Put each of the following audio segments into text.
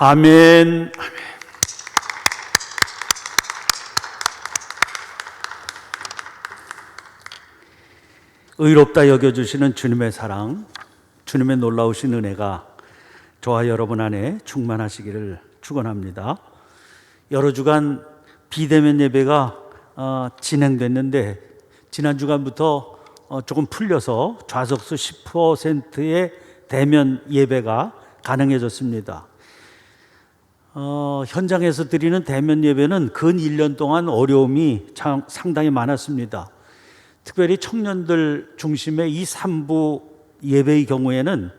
아멘. 의롭다 여겨주시는 주님의 사랑, 주님의 놀라우신 은혜가 저와 여러분 안에 충만하시기를 축원합니다. 여러 주간 비대면 예배가 진행됐는데 지난 주간부터 조금 풀려서 좌석수 10%의 대면 예배가 가능해졌습니다. 현장에서 드리는 대면 예배는 근 1년 동안 어려움이 상당히 많았습니다. 특별히 청년들 중심의 이 3부 예배의 경우에는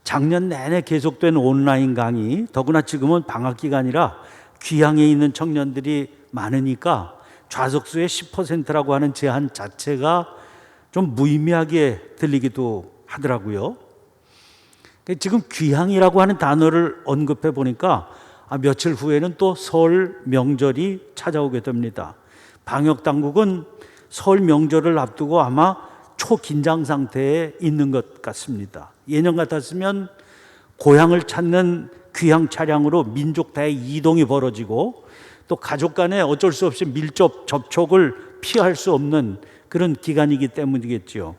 작년 내내 계속된 온라인 강의, 더구나 지금은 방학 기간이라 귀향에 있는 청년들이 많으니까 좌석수의 10%라고 하는 제한 자체가 좀 무의미하게 들리기도 하더라고요. 지금 귀향이라고 하는 단어를 언급해 보니까 며칠 후에는 또 설 명절이 찾아오게 됩니다. 방역 당국은 설 명절을 앞두고 아마 초긴장 상태에 있는 것 같습니다. 예년 같았으면 고향을 찾는 귀향 차량으로 민족 대의 이동이 벌어지고 또 가족 간에 어쩔 수 없이 밀접 접촉을 피할 수 없는 그런 기간이기 때문이겠죠.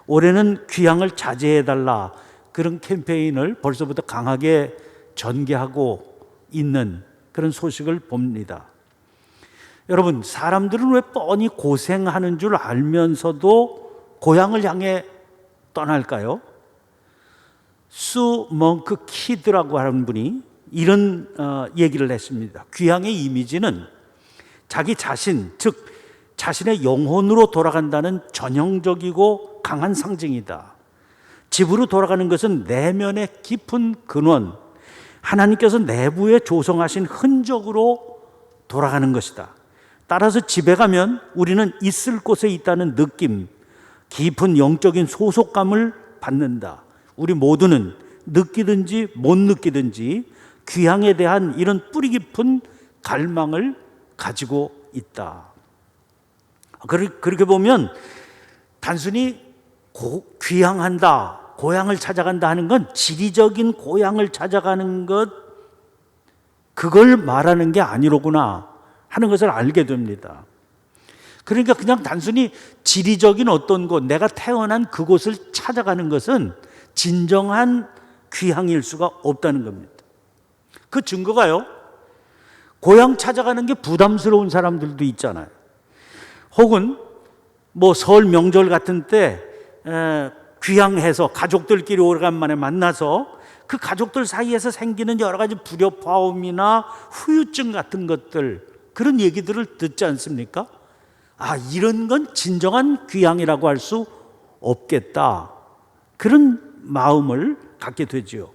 올해는 귀향을 자제해달라, 그런 캠페인을 벌써부터 강하게 전개하고 있는 그런 소식을 봅니다. 여러분, 사람들은 왜 뻔히 고생하는 줄 알면서도 고향을 향해 떠날까요? 수 멍크 키드라고 하는 분이 이런 얘기를 했습니다. 귀향의 이미지는 자기 자신, 즉 자신의 영혼으로 돌아간다는 전형적이고 강한 상징이다. 집으로 돌아가는 것은 내면의 깊은 근원, 하나님께서 내부에 조성하신 흔적으로 돌아가는 것이다. 따라서 집에 가면 우리는 있을 곳에 있다는 느낌, 깊은 영적인 소속감을 받는다. 우리 모두는 느끼든지 못 느끼든지 귀향에 대한 이런 뿌리 깊은 갈망을 가지고 있다. 그렇게 보면 단순히 귀향한다, 고향을 찾아간다 하는 건 지리적인 고향을 찾아가는 것, 그걸 말하는 게 아니로구나 하는 것을 알게 됩니다. 그러니까 그냥 단순히 지리적인 어떤 곳, 내가 태어난 그곳을 찾아가는 것은 진정한 귀향일 수가 없다는 겁니다. 그 증거가요, 고향 찾아가는 게 부담스러운 사람들도 있잖아요. 혹은 설 명절 같은 때 귀향해서 가족들끼리 오래간만에 만나서 그 가족들 사이에서 생기는 여러 가지 불협화음이나 후유증 같은 것들, 그런 얘기들을 듣지 않습니까? 이런 건 진정한 귀향이라고 할 수 없겠다, 그런 마음을 갖게 되죠.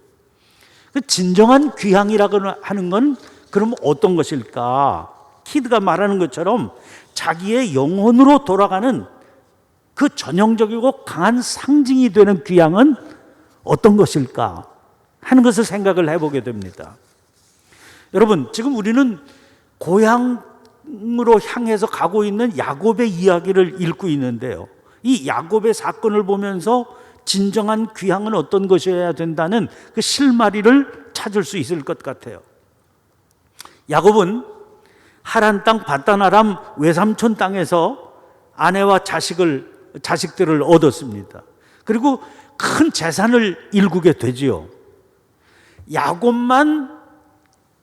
진정한 귀향이라고 하는 건 그럼 어떤 것일까? 키드가 말하는 것처럼 자기의 영혼으로 돌아가는 그 전형적이고 강한 상징이 되는 귀향은 어떤 것일까 하는 것을 생각을 해보게 됩니다. 여러분, 지금 우리는 고향으로 향해서 가고 있는 야곱의 이야기를 읽고 있는데요, 이 야곱의 사건을 보면서 진정한 귀향은 어떤 것이어야 된다는 그 실마리를 찾을 수 있을 것 같아요. 야곱은 하란 땅 밧단 아람 외삼촌 땅에서 아내와 자식들을 얻었습니다. 그리고 큰 재산을 일구게 되지요. 야곱만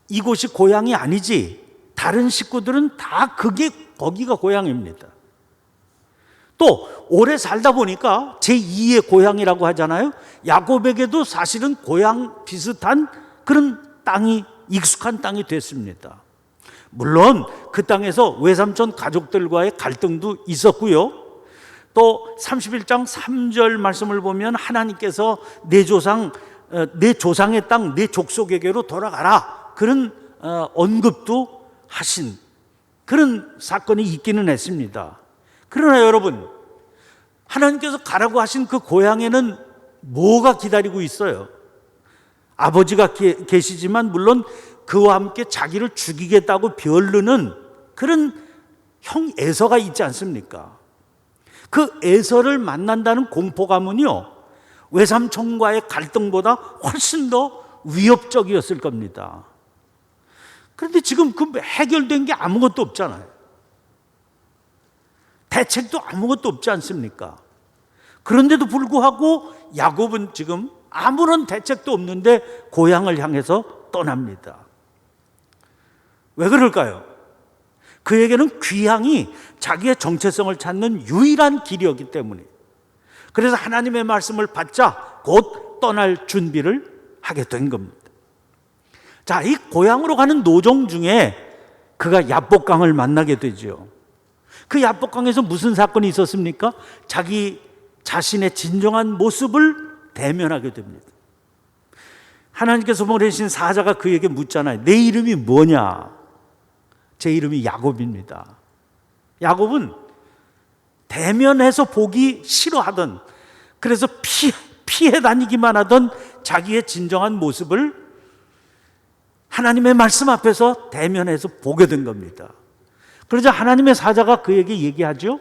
이곳이 고향이 아니지 다른 식구들은 다 거기가 고향입니다. 또 오래 살다 보니까 제2의 고향이라고 하잖아요. 야곱에게도 사실은 고향 비슷한 그런 땅이, 익숙한 땅이 됐습니다. 물론 그 땅에서 외삼촌 가족들과의 갈등도 있었고요. 또 31장 3절 말씀을 보면 하나님께서 내 조상의 땅, 내 족속에게로 돌아가라, 그런 언급도 하신 그런 사건이 있기는 했습니다. 그러나 여러분, 하나님께서 가라고 하신 그 고향에는 뭐가 기다리고 있어요? 아버지가 계시지만 물론 그와 함께 자기를 죽이겠다고 벼르는 그런 형 에서가 있지 않습니까? 그 에서를 만난다는 공포감은요, 외삼촌과의 갈등보다 훨씬 더 위협적이었을 겁니다. 그런데 지금 그 해결된 게 아무것도 없잖아요. 대책도 아무것도 없지 않습니까? 그런데도 불구하고 야곱은 지금 아무런 대책도 없는데 고향을 향해서 떠납니다. 왜 그럴까요? 그에게는 귀향이 자기의 정체성을 찾는 유일한 길이었기 때문에, 그래서 하나님의 말씀을 받자 곧 떠날 준비를 하게 된 겁니다. 자, 이 고향으로 가는 노정 중에 그가 야복강을 만나게 되죠. 그 야복강에서 무슨 사건이 있었습니까? 자기 자신의 진정한 모습을 대면하게 됩니다. 하나님께서 보내신 사자가 그에게 묻잖아요. 내 이름이 뭐냐? 제 이름이 야곱입니다. 야곱은 대면해서 보기 싫어하던, 그래서 피해 다니기만 하던 자기의 진정한 모습을 하나님의 말씀 앞에서 대면해서 보게 된 겁니다. 그러자 하나님의 사자가 그에게 얘기하죠.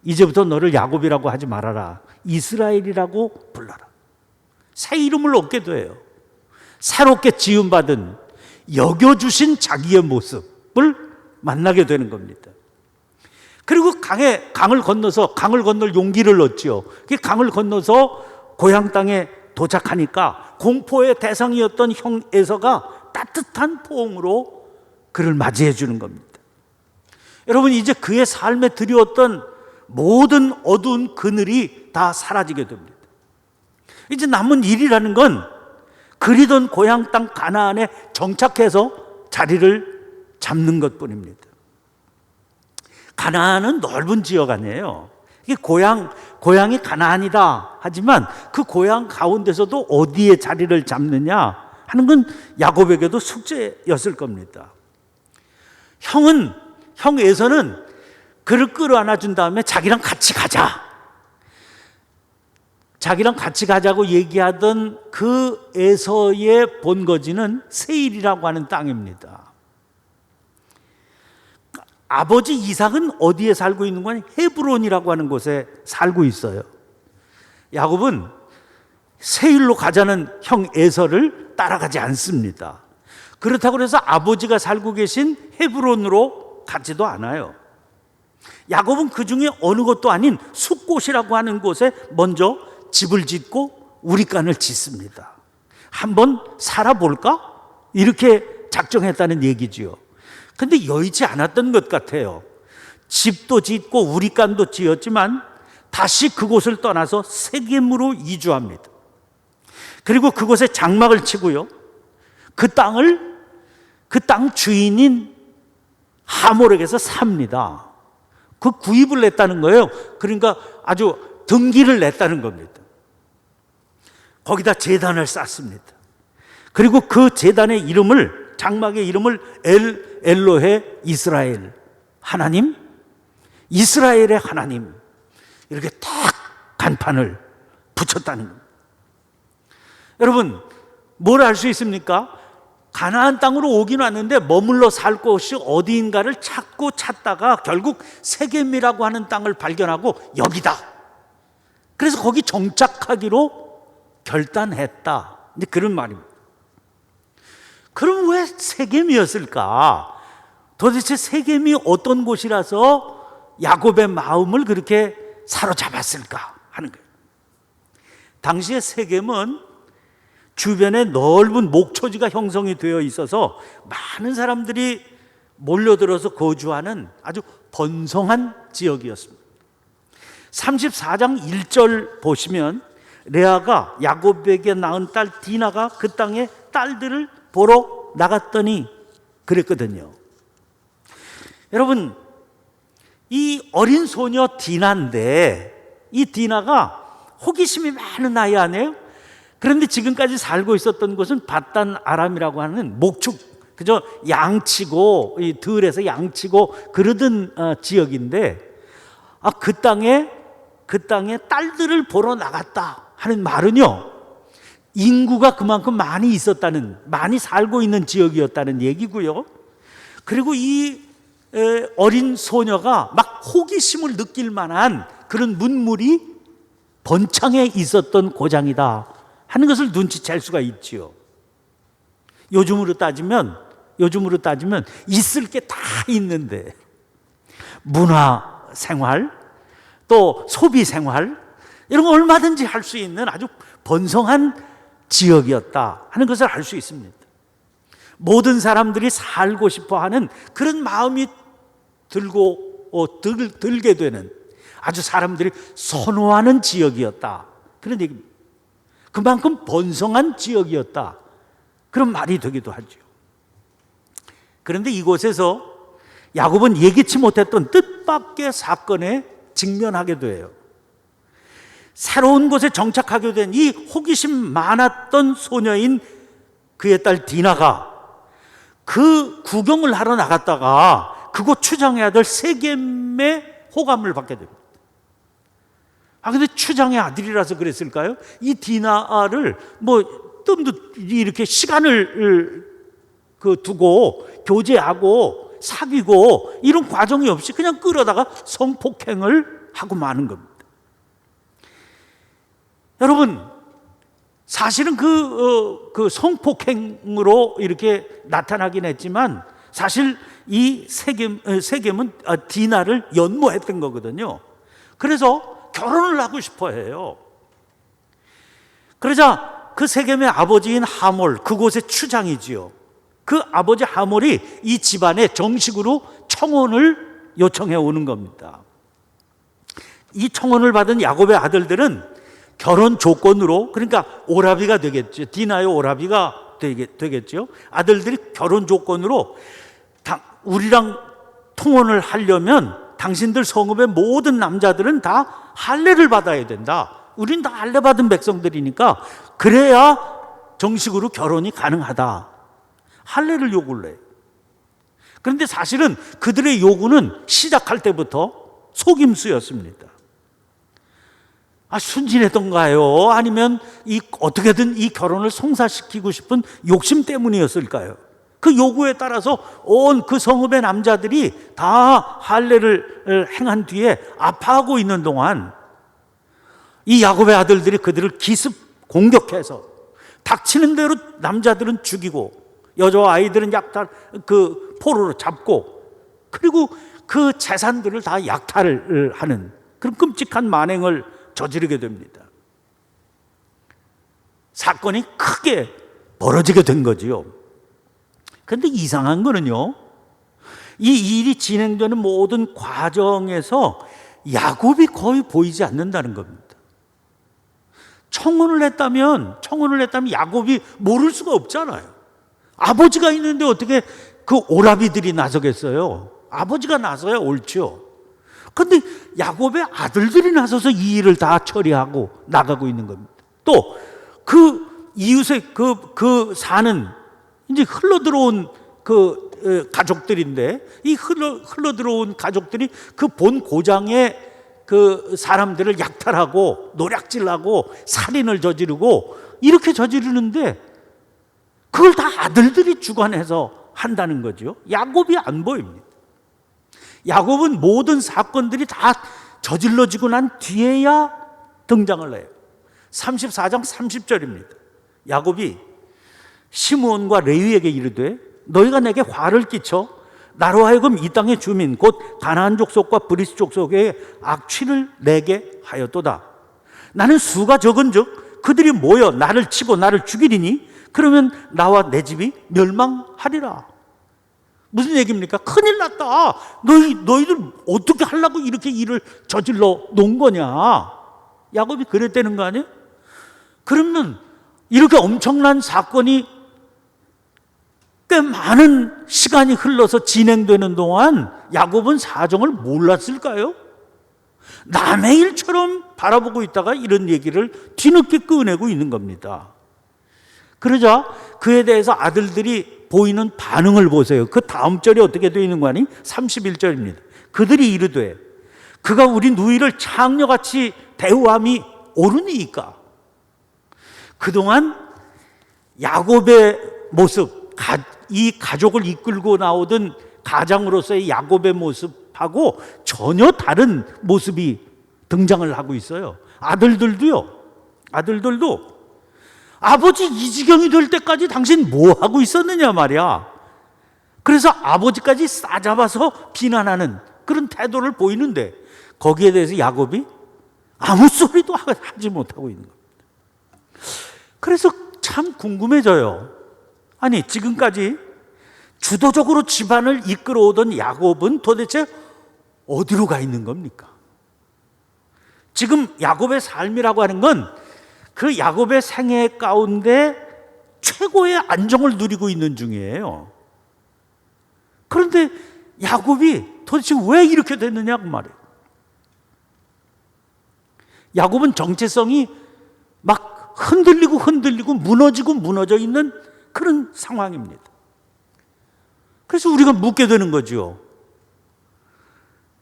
이제부터 너를 야곱이라고 하지 말아라. 이스라엘이라고 불러라. 새 이름을 얻게 돼요. 새롭게 지음받은, 여겨주신 자기의 모습을 만나게 되는 겁니다. 그리고 강을 건널 용기를 얻지요. 그 강을 건너서 고향 땅에 도착하니까 공포의 대상이었던 형 에서가 따뜻한 포옹으로 그를 맞이해 주는 겁니다. 여러분, 이제 그의 삶에 드리웠던 모든 어두운 그늘이 다 사라지게 됩니다. 이제 남은 일이라는 건 그리던 고향 땅 가나안에 정착해서 자리를 잡는 것뿐입니다. 가나안은 넓은 지역 아니에요. 이게 고향이 가나안이다 하지만 그 고향 가운데서도 어디에 자리를 잡느냐 하는 건 야곱에게도 숙제였을 겁니다. 형 에서는 그를 끌어안아 준 다음에 자기랑 같이 가자고 얘기하던 그 에서의 본거지는 세일이라고 하는 땅입니다. 아버지 이삭은 어디에 살고 있는 거냐? 헤브론이라고 하는 곳에 살고 있어요. 야곱은 세일로 가자는 형 에서를 따라가지 않습니다. 그렇다고 해서 아버지가 살고 계신 헤브론으로 가지도 않아요. 야곱은 그 중에 어느 곳도 아닌 숫곳이라고 하는 곳에 먼저 집을 짓고 우리간을 짓습니다. 한번 살아볼까? 이렇게 작정했다는 얘기지요. 근데 여의치 않았던 것 같아요. 집도 짓고 우리간도 지었지만 다시 그곳을 떠나서 세겜으로 이주합니다. 그리고 그곳에 장막을 치고요. 그 땅 주인인 하몰에게서 삽니다. 그 구입을 냈다는 거예요. 그러니까 아주 등기를 냈다는 겁니다. 거기다 제단을 쌓습니다. 그리고 그 제단의 이름을, 장막의 이름을 엘로헤 이스라엘, 하나님, 이스라엘의 하나님, 이렇게 딱 간판을 붙였다는 겁니다. 여러분, 뭘 알 수 있습니까? 가나안 땅으로 오긴 왔는데 머물러 살 곳이 어디인가를 찾다가 결국 세겜이라고 하는 땅을 발견하고 여기다. 그래서 거기 정착하기로 결단했다. 이제 그런 말입니다. 그럼 왜 세겜이었을까? 도대체 세겜이 어떤 곳이라서 야곱의 마음을 그렇게 사로잡았을까 하는 거예요. 당시에 세겜은 주변에 넓은 목초지가 형성이 되어 있어서 많은 사람들이 몰려들어서 거주하는 아주 번성한 지역이었습니다. 34장 1절 보시면 레아가 야곱에게 낳은 딸 디나가 그 땅에 딸들을 보러 나갔더니 그랬거든요. 여러분, 이 어린 소녀 디나인데 이 디나가 호기심이 많은 아이 아니에요? 그런데 지금까지 살고 있었던 곳은 바단 아람이라고 하는 목축, 그저 양치고 이 들에서 양치고 그러던 지역인데, 그 땅에 딸들을 보러 나갔다 하는 말은요, 인구가 그만큼 많이 살고 있는 지역이었다는 얘기고요. 그리고 이 어린 소녀가 막 호기심을 느낄 만한 그런 문물이 번창해 있었던 고장이다 하는 것을 눈치챌 수가 있지요. 요즘으로 따지면 있을 게 다 있는데, 문화 생활, 또 소비 생활, 이런 거 얼마든지 할 수 있는 아주 번성한 지역이었다 하는 것을 알 수 있습니다. 모든 사람들이 살고 싶어 하는 그런 마음이 들게 되는, 아주 사람들이 선호하는 지역이었다, 그런 얘기입니다. 그만큼 번성한 지역이었다, 그런 말이 되기도 하죠. 그런데 이곳에서 야곱은 예기치 못했던 뜻밖의 사건에 직면하게 돼요. 새로운 곳에 정착하게 된 이 호기심 많았던 소녀인 그의 딸 디나가 그 구경을 하러 나갔다가 그곳 추장의 아들 세겜의 호감을 받게 됩니다. 근데 추장의 아들이라서 그랬을까요? 이 디나를 뜸도 이렇게 시간을 두고 교제하고 사귀고 이런 과정이 없이 그냥 끌어다가 성폭행을 하고 마는 겁니다. 여러분, 사실은 그 성폭행으로 이렇게 나타나긴 했지만 사실 이 세겜은 디나를 연모했던 거거든요. 그래서 결혼을 하고 싶어 해요. 그러자 그 세겜의 아버지인 하몰, 그곳의 추장이지요. 그 아버지 하몰이 이 집안에 정식으로 청혼을 요청해 오는 겁니다. 이 청혼을 받은 야곱의 아들들은 결혼 조건으로, 그러니까 오라비가 되겠죠. 디나의 오라비가 되겠죠. 아들들이 결혼 조건으로 우리랑 통혼을 하려면 당신들 성읍의 모든 남자들은 다 할례를 받아야 된다. 우린 다 할례 받은 백성들이니까 그래야 정식으로 결혼이 가능하다. 할례를 요구를 해요. 그런데 사실은 그들의 요구는 시작할 때부터 속임수였습니다. 순진했던가요? 아니면 어떻게든 이 결혼을 성사시키고 싶은 욕심 때문이었을까요? 그 요구에 따라서 온 그 성읍의 남자들이 다 할례를 행한 뒤에 아파하고 있는 동안 이 야곱의 아들들이 그들을 기습 공격해서 닥치는 대로 남자들은 죽이고 여자와 아이들은 포로로 잡고, 그리고 그 재산들을 다 약탈을 하는 그런 끔찍한 만행을 저지르게 됩니다. 사건이 크게 벌어지게 된 거지요. 그런데 이상한 거는요, 이 일이 진행되는 모든 과정에서 야곱이 거의 보이지 않는다는 겁니다. 청혼을 했다면 야곱이 모를 수가 없잖아요. 아버지가 있는데 어떻게 그 오라비들이 나서겠어요? 아버지가 나서야 옳죠. 그런데 야곱의 아들들이 나서서 이 일을 다 처리하고 나가고 있는 겁니다. 또 그 이웃의 그 사는 이제 흘러들어온 그 가족들인데, 이 흘러들어온 가족들이 그 본 고장의 그 사람들을 약탈하고 노략질하고 살인을 저지르고 이렇게 저지르는데 그걸 다 아들들이 주관해서 한다는 거죠. 야곱이 안 보입니다. 야곱은 모든 사건들이 다 저질러지고 난 뒤에야 등장을 해요. 34장 30절입니다. 야곱이 시므온과 레위에게 이르되 너희가 내게 화를 끼쳐 나로 하여금 이 땅의 주민 곧 가나안 족속과 브리스 족속에 악취를 내게 하였도다. 나는 수가 적은즉 그들이 모여 나를 치고 나를 죽이리니 그러면 나와 내 집이 멸망하리라. 무슨 얘기입니까? 큰일 났다. 너희들 어떻게 하려고 이렇게 일을 저질러 놓은 거냐? 야곱이 그랬다는 거 아니에요? 그러면 이렇게 엄청난 사건이 꽤 많은 시간이 흘러서 진행되는 동안 야곱은 사정을 몰랐을까요? 남의 일처럼 바라보고 있다가 이런 얘기를 뒤늦게 꺼내고 있는 겁니다. 그러자 그에 대해서 아들들이 보이는 반응을 보세요. 그 다음 절이 어떻게 되어 있는 거 아니? 31절입니다. 그들이 이르되 그가 우리 누이를 창녀같이 대우함이 옳으니까. 그동안 야곱의 모습, 이 가족을 이끌고 나오던 가장으로서의 야곱의 모습하고 전혀 다른 모습이 등장을 하고 있어요. 아들들도 아버지 이 지경이 될 때까지 당신 뭐 하고 있었느냐 말이야. 그래서 아버지까지 싸잡아서 비난하는 그런 태도를 보이는데 거기에 대해서 야곱이 아무 소리도 하지 못하고 있는 겁니다. 그래서 참 궁금해져요. 아니, 지금까지 주도적으로 집안을 이끌어오던 야곱은 도대체 어디로 가 있는 겁니까? 지금 야곱의 삶이라고 하는 건 그 야곱의 생애 가운데 최고의 안정을 누리고 있는 중이에요. 그런데 야곱이 도대체 왜 이렇게 됐느냐고 말이에요. 야곱은 정체성이 막 흔들리고 무너져 있는 그런 상황입니다. 그래서 우리가 묻게 되는 거죠.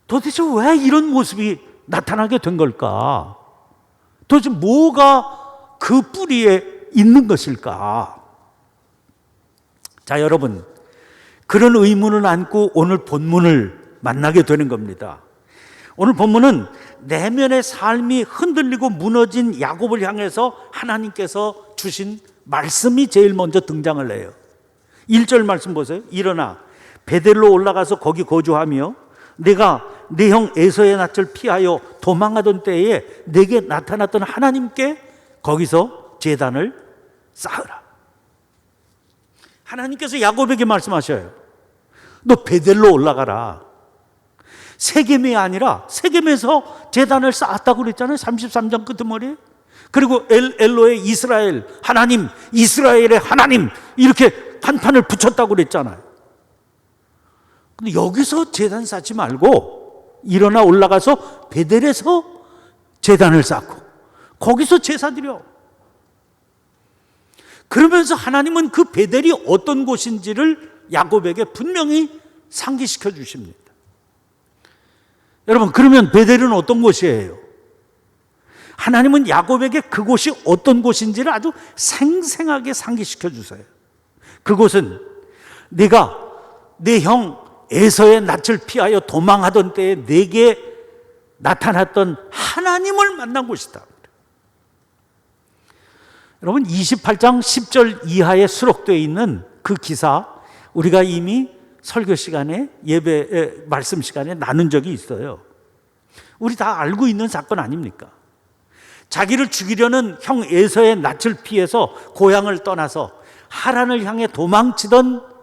도대체 왜 이런 모습이 나타나게 된 걸까? 도대체 뭐가 그 뿌리에 있는 것일까? 자, 여러분, 그런 의문을 안고 오늘 본문을 만나게 되는 겁니다. 오늘 본문은 내면의 삶이 흔들리고 무너진 야곱을 향해서 하나님께서 주신 말씀이 제일 먼저 등장을 해요. 1절 말씀 보세요. 일어나 베델로 올라가서 거기 거주하며 내가 내 형 에서의 낯을 피하여 도망하던 때에 내게 나타났던 하나님께 거기서 제단을 쌓으라. 하나님께서 야곱에게 말씀하셔요. 너 베델로 올라가라. 세겜이 아니라 세겜에서 제단을 쌓았다고 그랬잖아요. 33장 끄트머리에. 그리고 엘로의 이스라엘 하나님, 이스라엘의 하나님 이렇게 판판을 붙였다고 그랬잖아요. 근데 여기서 제단 쌓지 말고 일어나 올라가서 베델에서 제단을 쌓고 거기서 제사 드려. 그러면서 하나님은 그 베델이 어떤 곳인지를 야곱에게 분명히 상기시켜 주십니다. 여러분, 그러면 베델은 어떤 곳이에요? 하나님은 야곱에게 그곳이 어떤 곳인지를 아주 생생하게 상기시켜 주세요. 그곳은 네가 내 형 에서의 낯을 피하여 도망하던 때에 내게 나타났던 하나님을 만난 곳이다. 여러분, 28장 10절 이하에 수록되어 있는 그 기사 우리가 이미 설교 시간에 예배 말씀 시간에 나눈 적이 있어요. 우리 다 알고 있는 사건 아닙니까? 자기를 죽이려는 형 에서의 낯을 피해서 고향을 떠나서 하란을 향해 도망치던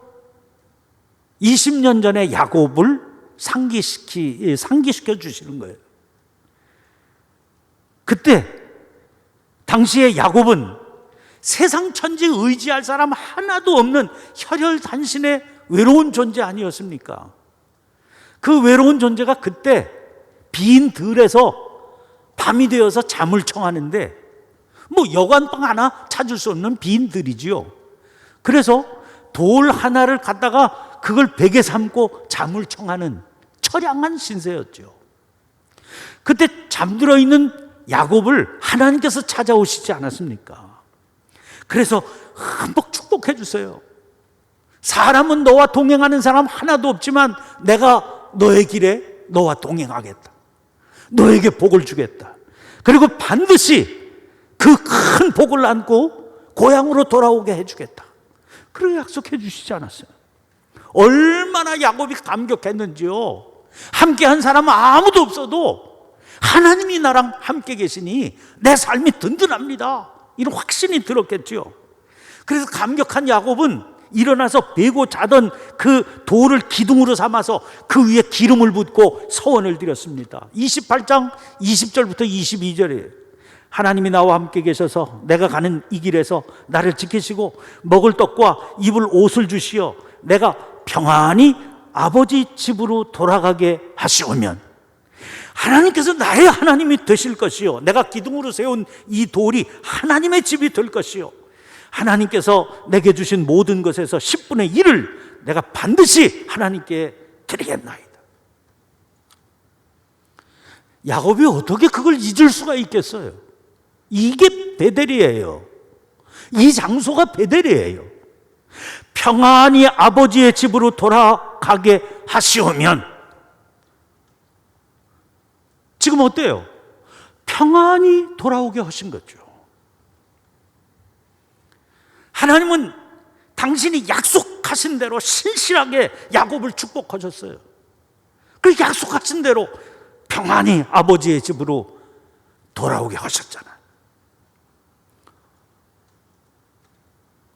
20년 전의 야곱을 상기시켜 주시는 거예요. 그때 당시의 야곱은 세상 천지 의지할 사람 하나도 없는 혈혈단신의 외로운 존재 아니었습니까? 그 외로운 존재가 그때 빈 들에서 밤이 되어서 잠을 청하는데 뭐 여관방 하나 찾을 수 없는 빈 들이지요. 그래서 돌 하나를 갖다가 그걸 베개 삼고 잠을 청하는 처량한 신세였죠. 그때 잠들어 있는 야곱을 하나님께서 찾아오시지 않았습니까? 그래서 흠뻑 축복해 주세요. 사람은 너와 동행하는 사람 하나도 없지만 내가 너의 길에 너와 동행하겠다. 너에게 복을 주겠다. 그리고 반드시 그 큰 복을 안고 고향으로 돌아오게 해주겠다. 그렇게 약속해 주시지 않았어요. 얼마나 야곱이 감격했는지요. 함께한 사람은 아무도 없어도 하나님이 나랑 함께 계시니 내 삶이 든든합니다. 이런 확신이 들었겠죠. 그래서 감격한 야곱은 일어나서 베고 자던 그 돌을 기둥으로 삼아서 그 위에 기름을 붓고 서원을 드렸습니다. 28장 20절부터 22절이에요. 하나님이 나와 함께 계셔서 내가 가는 이 길에서 나를 지키시고 먹을 떡과 입을 옷을 주시어 내가 평안히 아버지 집으로 돌아가게 하시오면 하나님께서 나의 하나님이 되실 것이요 내가 기둥으로 세운 이 돌이 하나님의 집이 될 것이요 하나님께서 내게 주신 모든 것에서 10분의 1을 내가 반드시 하나님께 드리겠나이다. 야곱이 어떻게 그걸 잊을 수가 있겠어요? 이게 베델이에요. 이 장소가 베델이에요. 평안히 아버지의 집으로 돌아가게 하시오면 지금 어때요? 평안히 돌아오게 하신 거죠. 하나님은 당신이 약속하신 대로 신실하게 야곱을 축복하셨어요. 그 약속하신 대로 평안히 아버지의 집으로 돌아오게 하셨잖아요.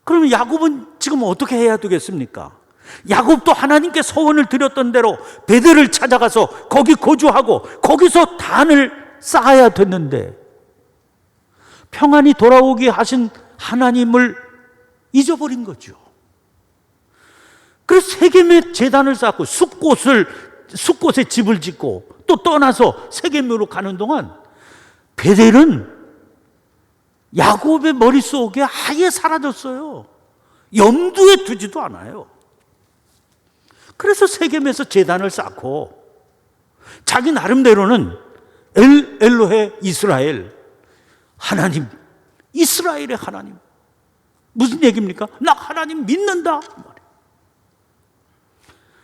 그러면 야곱은 지금 어떻게 해야 되겠습니까? 야곱도 하나님께 소원을 드렸던 대로 베델을 찾아가서 거기 거주하고 거기서 단을 쌓아야 됐는데 평안히 돌아오게 하신 하나님을 잊어버린 거죠. 그래서 세겜에 제단을 쌓고 숲곳에 집을 짓고 또 떠나서 세겜으로 가는 동안 베델은 야곱의 머릿속에 아예 사라졌어요. 염두에 두지도 않아요. 그래서 세겜에서 제단을 쌓고 자기 나름대로는 엘로헤 이스라엘, 하나님, 이스라엘의 하나님. 무슨 얘기입니까? 나 하나님 믿는다.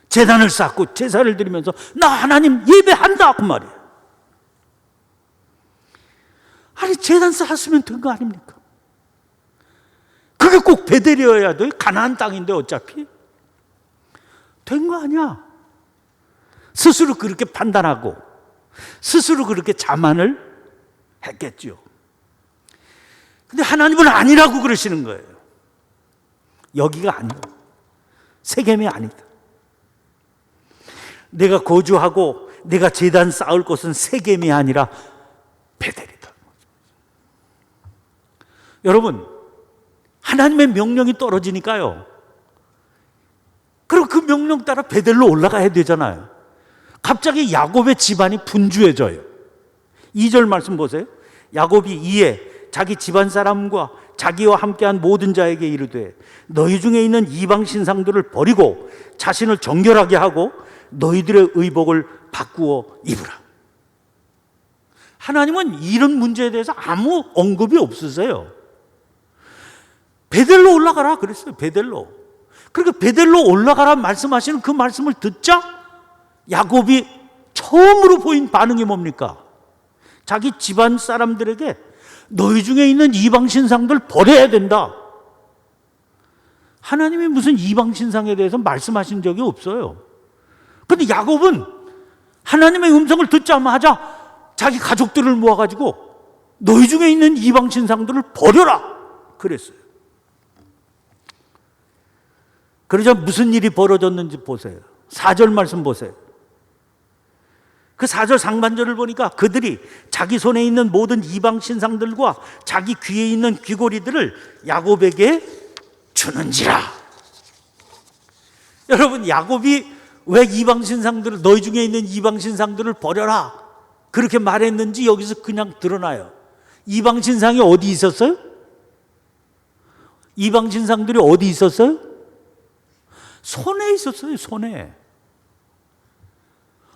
제단을 쌓고 제사를 드리면서 나 하나님 예배한다 그 말이에요. 아니 제단 쌓았으면 된 거 아닙니까? 그게 꼭 베델이어야 돼요? 가나안 땅인데 어차피 된 거 아니야. 스스로 그렇게 판단하고 스스로 그렇게 자만을 했겠죠. 근데 하나님은 아니라고 그러시는 거예요. 여기가 아니야. 세겜이 아니다. 내가 거주하고 내가 제단 쌓을 곳은 세겜이 아니라 베델이다. 여러분, 하나님의 명령이 떨어지니까요. 그럼 그 명령 따라 베델로 올라가야 되잖아요. 갑자기 야곱의 집안이 분주해져요. 2절 말씀 보세요. 야곱이 이에 자기 집안 사람과 자기와 함께한 모든 자에게 이르되 너희 중에 있는 이방 신상들을 버리고 자신을 정결하게 하고 너희들의 의복을 바꾸어 입으라. 하나님은 이런 문제에 대해서 아무 언급이 없으세요. 베델로 올라가라 그랬어요. 베델로. 그러니까 베델로 올라가라 말씀하시는 그 말씀을 듣자 야곱이 처음으로 보인 반응이 뭡니까? 자기 집안 사람들에게 너희 중에 있는 이방 신상들 버려야 된다. 하나님이 무슨 이방 신상에 대해서 말씀하신 적이 없어요. 그런데 야곱은 하나님의 음성을 듣자마자 자기 가족들을 모아가지고 너희 중에 있는 이방 신상들을 버려라 그랬어요. 그러자 무슨 일이 벌어졌는지 보세요. 4절 말씀 보세요. 그 4절 상반절을 보니까 그들이 자기 손에 있는 모든 이방 신상들과 자기 귀에 있는 귀고리들을 야곱에게 주는지라. 여러분, 야곱이 왜 이방 신상들을, 너희 중에 있는 이방 신상들을 버려라 그렇게 말했는지 여기서 그냥 드러나요. 이방 신상이 어디 있었어요? 이방 신상들이 어디 있었어요? 손에 있었어요. 손에.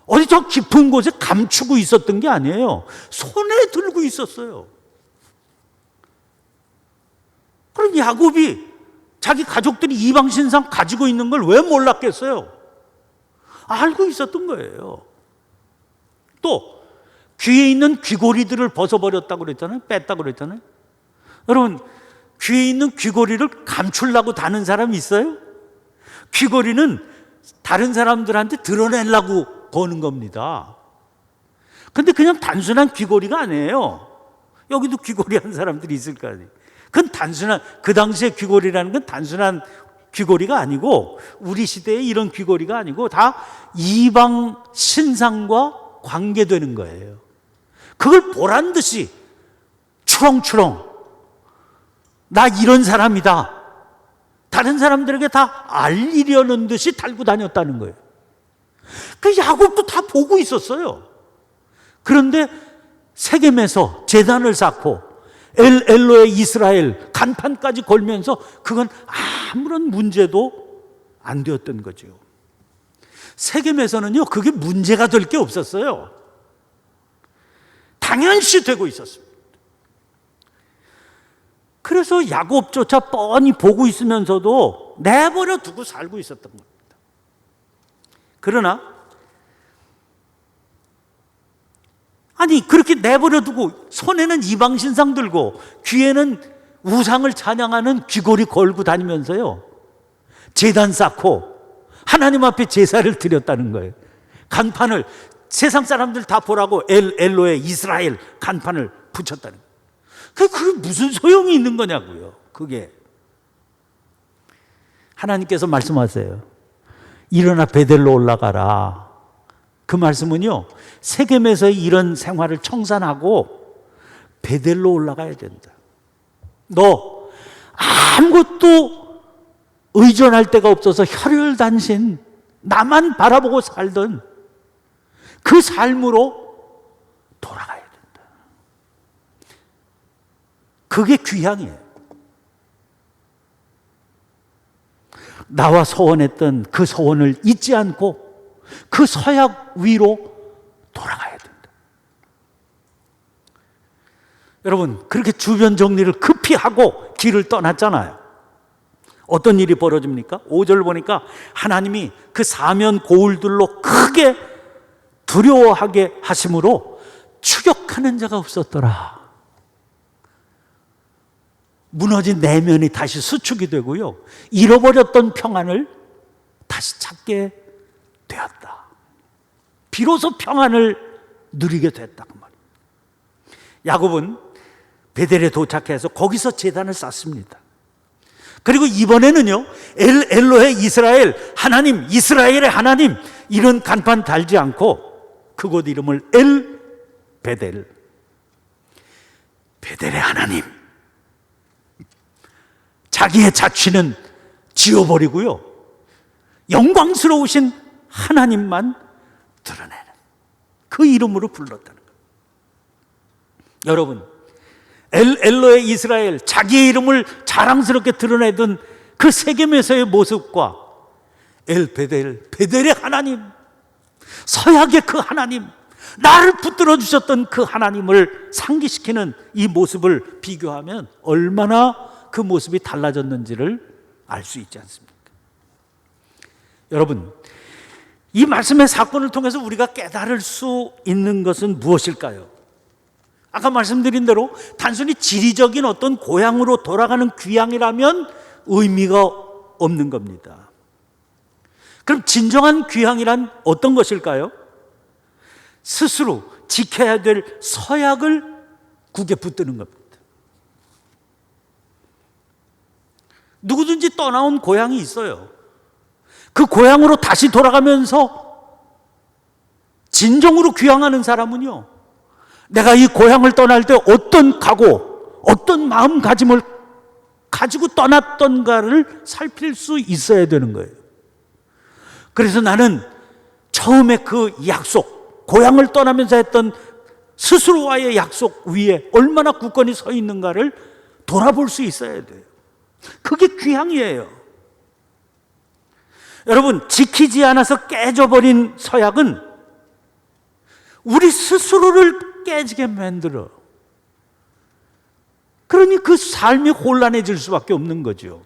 어디 저 깊은 곳에 감추고 있었던 게 아니에요. 손에 들고 있었어요. 그럼 야곱이 자기 가족들이 이방 신상 가지고 있는 걸 왜 몰랐겠어요? 알고 있었던 거예요. 또 귀에 있는 귀고리들을 벗어버렸다고 그랬잖아요. 뺐다고 그랬잖아요. 여러분, 귀에 있는 귀고리를 감추려고 다는 사람이 있어요? 귀고리는 다른 사람들한테 드러내려고 거는 겁니다. 근데 그냥 단순한 귀고리가 아니에요. 여기도 귀고리 한 사람들이 있을 거 아니에요. 그건 단순한, 그 당시에 귀고리라는 건 단순한 귀고리가 아니고 우리 시대에 이런 귀고리가 아니고 다 이방 신상과 관계되는 거예요. 그걸 보란 듯이 추렁추렁 나 이런 사람이다. 다른 사람들에게 다 알리려는 듯이 달고 다녔다는 거예요. 그 야곱도 다 보고 있었어요. 그런데 세겜에서 제단을 쌓고 엘로의 이스라엘 간판까지 걸면서 그건 아무런 문제도 안 되었던 거죠. 세겜에서는요, 그게 문제가 될 게 없었어요. 당연시 되고 있었습니다. 그래서 야곱조차 뻔히 보고 있으면서도 내버려 두고 살고 있었던 겁니다. 그러나 아니 그렇게 내버려 두고 손에는 이방 신상 들고 귀에는 우상을 찬양하는 귀걸이 걸고 다니면서요, 제단 쌓고 하나님 앞에 제사를 드렸다는 거예요. 간판을 세상 사람들 다 보라고 엘로의 이스라엘 간판을 붙였다는 거예요. 그게 무슨 소용이 있는 거냐고요. 그게 하나님께서 말씀하세요. 일어나 베델로 올라가라. 그 말씀은요, 세겜에서의 이런 생활을 청산하고 베델로 올라가야 된다. 너 아무것도 의존할 데가 없어서 혈혈단신 나만 바라보고 살던 그 삶으로 돌아가야 된다. 그게 귀향이에요. 나와 서원했던 그 서원을 잊지 않고 그 서약 위로 돌아가야 된다. 여러분, 그렇게 주변 정리를 급히 하고 길을 떠났잖아요. 어떤 일이 벌어집니까? 5절 보니까 하나님이 그 사면 고울들로 크게 두려워하게 하심으로 추격하는 자가 없었더라. 무너진 내면이 다시 수축이 되고요, 잃어버렸던 평안을 다시 찾게 되었다. 비로소 평안을 누리게 됐다 그 말입니다. 야곱은 베델에 도착해서 거기서 제단을 쌓습니다. 그리고 이번에는요, 엘로헤 이스라엘, 하나님, 이스라엘의 하나님, 이런 간판 달지 않고 그곳 이름을 엘 베델, 베델의 하나님, 자기의 자취는 지워버리고요, 영광스러우신 하나님만 드러내는 그 이름으로 불렀다는 거예요. 여러분, 엘로의 이스라엘, 자기의 이름을 자랑스럽게 드러내던 그 세겜에서의 모습과 베델, 베델의 하나님, 서약의 그 하나님, 나를 붙들어 주셨던 그 하나님을 상기시키는 이 모습을 비교하면 얼마나 그 모습이 달라졌는지를 알 수 있지 않습니까? 여러분, 이 말씀의 사건을 통해서 우리가 깨달을 수 있는 것은 무엇일까요? 아까 말씀드린 대로 단순히 지리적인 어떤 고향으로 돌아가는 귀향이라면 의미가 없는 겁니다. 그럼 진정한 귀향이란 어떤 것일까요? 스스로 지켜야 될 서약을 국에 붙드는 겁니다. 누구든지 떠나온 고향이 있어요. 그 고향으로 다시 돌아가면서 진정으로 귀향하는 사람은요, 내가 이 고향을 떠날 때 어떤 각오, 어떤 마음가짐을 가지고 떠났던가를 살필 수 있어야 되는 거예요. 그래서 나는 처음에 그 약속, 고향을 떠나면서 했던 스스로와의 약속 위에 얼마나 굳건히 서 있는가를 돌아볼 수 있어야 돼요. 그게 귀향이에요. 여러분, 지키지 않아서 깨져버린 서약은 우리 스스로를 깨지게 만들어. 그러니 그 삶이 혼란해질 수밖에 없는 거죠.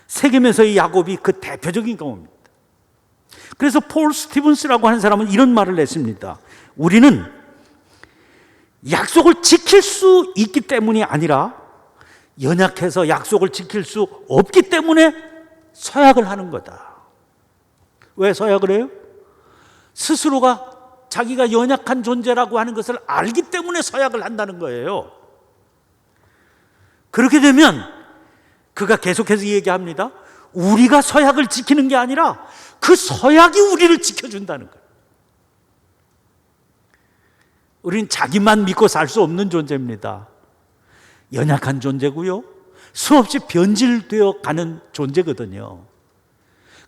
세겜에서의 야곱이 그 대표적인 경우입니다. 그래서 폴 스티븐스라고 하는 사람은 이런 말을 했습니다. 우리는 약속을 지킬 수 있기 때문이 아니라 연약해서 약속을 지킬 수 없기 때문에 서약을 하는 거다. 왜 서약을 해요? 스스로가 자기가 연약한 존재라고 하는 것을 알기 때문에 서약을 한다는 거예요. 그렇게 되면 그가 계속해서 얘기합니다. 우리가 서약을 지키는 게 아니라 그 서약이 우리를 지켜준다는 거예요. 우리는 자기만 믿고 살 수 없는 존재입니다. 연약한 존재고요, 수없이 변질되어 가는 존재거든요.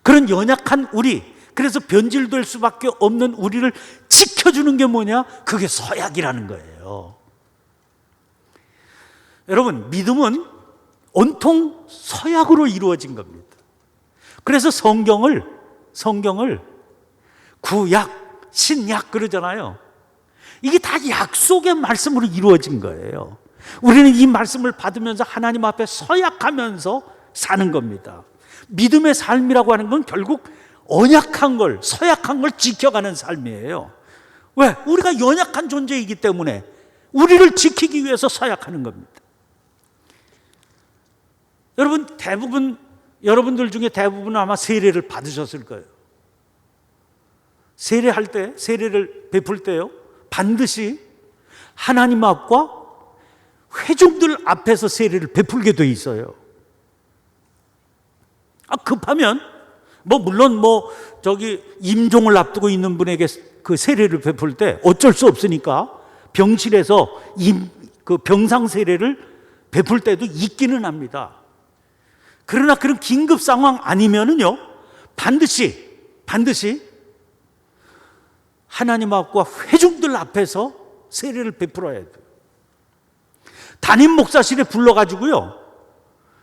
그런 연약한 우리, 그래서 변질될 수밖에 없는 우리를 지켜주는 게 뭐냐? 그게 서약이라는 거예요. 여러분, 믿음은 온통 서약으로 이루어진 겁니다. 그래서 성경을 구약, 신약 그러잖아요. 이게 다 약속의 말씀으로 이루어진 거예요. 우리는 이 말씀을 받으면서 하나님 앞에 서약하면서 사는 겁니다. 믿음의 삶이라고 하는 건 결국 언약한 걸, 서약한 걸 지켜가는 삶이에요. 왜? 우리가 연약한 존재이기 때문에 우리를 지키기 위해서 서약하는 겁니다. 여러분들 중에 대부분은 아마 세례를 받으셨을 거예요. 세례를 베풀 때요, 반드시 하나님 앞과 회중들 앞에서 세례를 베풀게 돼 있어요. 급하면 물론 임종을 앞두고 있는 분에게 그 세례를 베풀 때 어쩔 수 없으니까 병실에서 그 병상 세례를 베풀 때도 있기는 합니다. 그러나 그런 긴급 상황 아니면은요, 반드시 하나님 앞과 회중들 앞에서 세례를 베풀어야 돼요. 담임 목사실에 불러가지고요,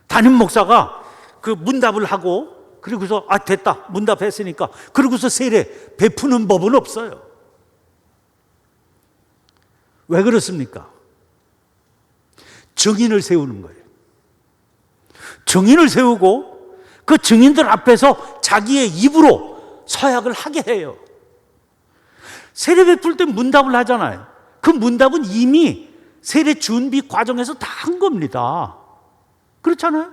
담임 목사가 그 문답을 하고, 그리고서 됐다, 문답했으니까, 그러고서 세례 베푸는 법은 없어요. 왜 그렇습니까? 증인을 세우는 거예요. 증인을 세우고 그 증인들 앞에서 자기의 입으로 서약을 하게 해요. 세례 베풀 때 문답을 하잖아요. 그 문답은 이미 세례 준비 과정에서 다 한 겁니다. 그렇잖아요?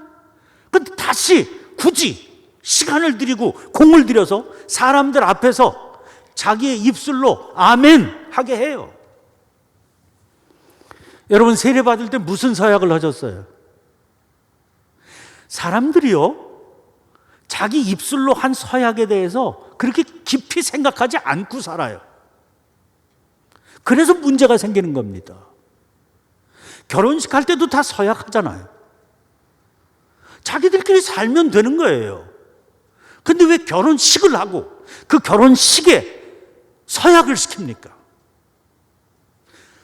근데 다시 굳이 시간을 들이고 공을 들여서 사람들 앞에서 자기의 입술로 아멘 하게 해요. 여러분, 세례 받을 때 무슨 서약을 하셨어요? 사람들이요, 자기 입술로 한 서약에 대해서 그렇게 깊이 생각하지 않고 살아요. 그래서 문제가 생기는 겁니다. 결혼식 할 때도 다 서약하잖아요. 자기들끼리 살면 되는 거예요. 근데 왜 결혼식을 하고 그 결혼식에 서약을 시킵니까?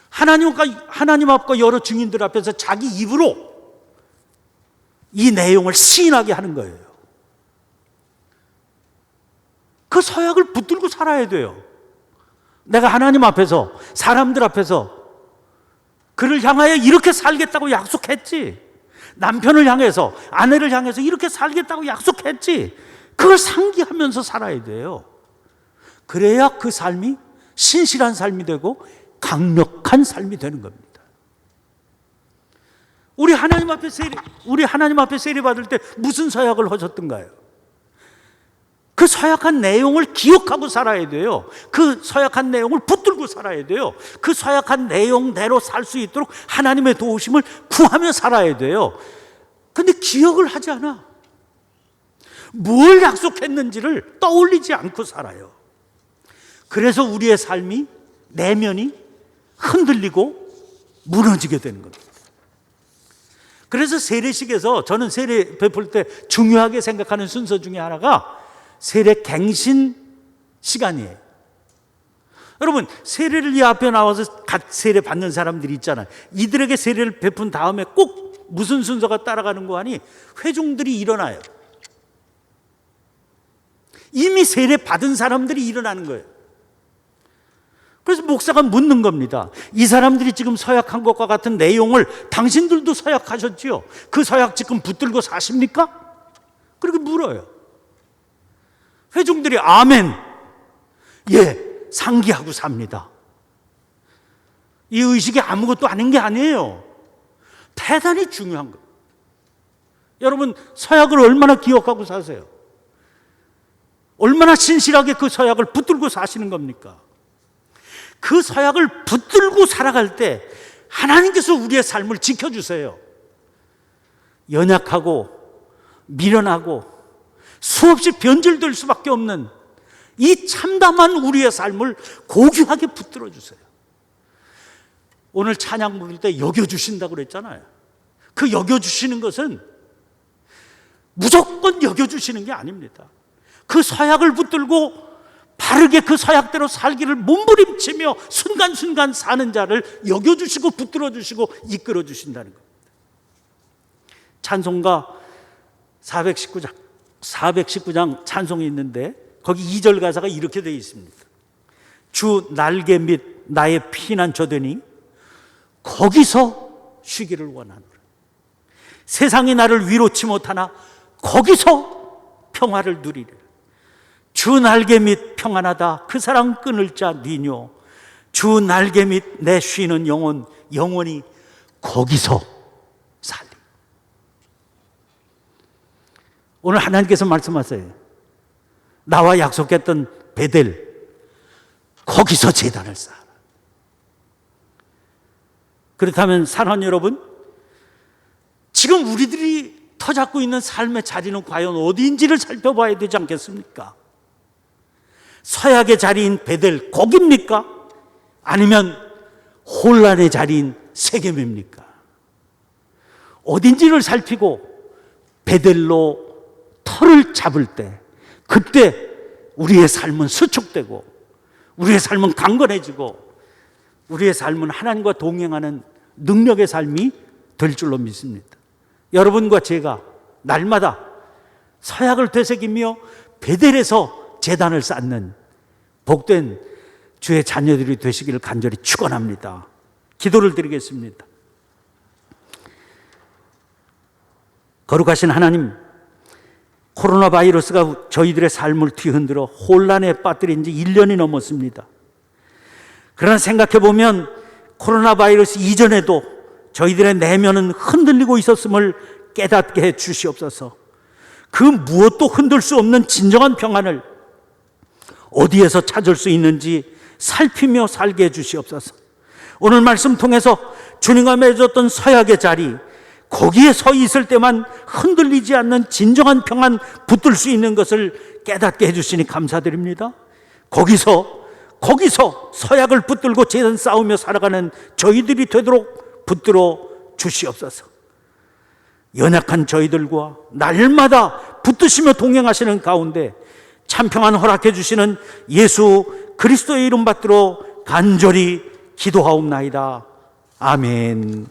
하나님 앞과 여러 증인들 앞에서 자기 입으로 이 내용을 시인하게 하는 거예요. 그 서약을 붙들고 살아야 돼요. 내가 하나님 앞에서, 사람들 앞에서 그를 향하여 이렇게 살겠다고 약속했지, 남편을 향해서, 아내를 향해서 이렇게 살겠다고 약속했지, 그걸 상기하면서 살아야 돼요. 그래야 그 삶이 신실한 삶이 되고 강력한 삶이 되는 겁니다. 우리 하나님 앞에 세례 받을 때 무슨 서약을 하셨던가요? 그 서약한 내용을 기억하고 살아야 돼요. 그 서약한 내용을 붙들고 살아야 돼요. 그 서약한 내용대로 살 수 있도록 하나님의 도우심을 구하며 살아야 돼요. 근데 기억을 하지 않아. 뭘 약속했는지를 떠올리지 않고 살아요. 그래서 우리의 삶이, 내면이 흔들리고 무너지게 되는 겁니다. 그래서 세례식에서 저는 세례 베풀 때 중요하게 생각하는 순서 중에 하나가 세례 갱신 시간이에요. 여러분, 세례를 이 앞에 나와서 갓 세례 받는 사람들이 있잖아요. 이들에게 세례를 베푼 다음에 꼭 무슨 순서가 따라가는 거 하니 회중들이 일어나요. 이미 세례 받은 사람들이 일어나는 거예요. 그래서 목사가 묻는 겁니다. 이 사람들이 지금 서약한 것과 같은 내용을 당신들도 서약하셨지요? 그 서약 지금 붙들고 사십니까? 그렇게 물어요. 회중들이 아멘, 예, 상기하고 삽니다. 이 의식이 아무것도 아닌 게 아니에요. 대단히 중요한 거예요. 여러분, 서약을 얼마나 기억하고 사세요? 얼마나 신실하게 그 서약을 붙들고 사시는 겁니까? 그 서약을 붙들고 살아갈 때 하나님께서 우리의 삶을 지켜주세요. 연약하고 미련하고 수없이 변질될 수밖에 없는 이 참담한 우리의 삶을 고귀하게 붙들어 주세요. 오늘 찬양 부를 때 여겨주신다고 그랬잖아요. 그 여겨주시는 것은 무조건 여겨주시는 게 아닙니다. 그 서약을 붙들고 바르게 그 서약대로 살기를 몸부림치며 순간순간 사는 자를 여겨주시고 붙들어주시고 이끌어주신다는 겁니다. 찬송가 419장 찬송이 있는데 거기 2절 가사가 이렇게 되어 있습니다. 주 날개 및 나의 피난처 되니 거기서 쉬기를 원하노라. 세상이 나를 위로치 못하나 거기서 평화를 누리리라. 주 날개 및 평안하다 그 사랑 끊을 자 니뇨. 주 날개 및 내 쉬는 영혼이 거기서 살리. 오늘 하나님께서 말씀하세요. 나와 약속했던 베델, 거기서 제단을 쌓아라. 그렇다면 사랑하는 여러분, 지금 우리들이 터잡고 있는 삶의 자리는 과연 어디인지를 살펴봐야 되지 않겠습니까? 서약의 자리인 베델, 거기입니까? 아니면 혼란의 자리인 세겜입니까? 어딘지를 살피고 베델로 터를 잡을 때, 그때 우리의 삶은 수축되고 우리의 삶은 강건해지고 우리의 삶은 하나님과 동행하는 능력의 삶이 될 줄로 믿습니다. 여러분과 제가 날마다 서약을 되새기며 베델에서 제단을 쌓는 복된 주의 자녀들이 되시기를 간절히 축원합니다. 기도를 드리겠습니다. 거룩하신 하나님, 코로나 바이러스가 저희들의 삶을 뒤흔들어 혼란에 빠뜨린 지 1년이 넘었습니다. 그러나 생각해 보면 코로나 바이러스 이전에도 저희들의 내면은 흔들리고 있었음을 깨닫게 해 주시옵소서. 그 무엇도 흔들 수 없는 진정한 평안을 어디에서 찾을 수 있는지 살피며 살게 해 주시옵소서. 오늘 말씀 통해서 주님과 맺었던 서약의 자리, 거기에 서 있을 때만 흔들리지 않는 진정한 평안 붙들 수 있는 것을 깨닫게 해주시니 감사드립니다. 거기서 서약을 붙들고 제단 싸우며 살아가는 저희들이 되도록 붙들어 주시옵소서. 연약한 저희들과 날마다 붙드시며 동행하시는 가운데 참평안 허락해 주시는 예수 그리스도의 이름 받들어 간절히 기도하옵나이다. 아멘.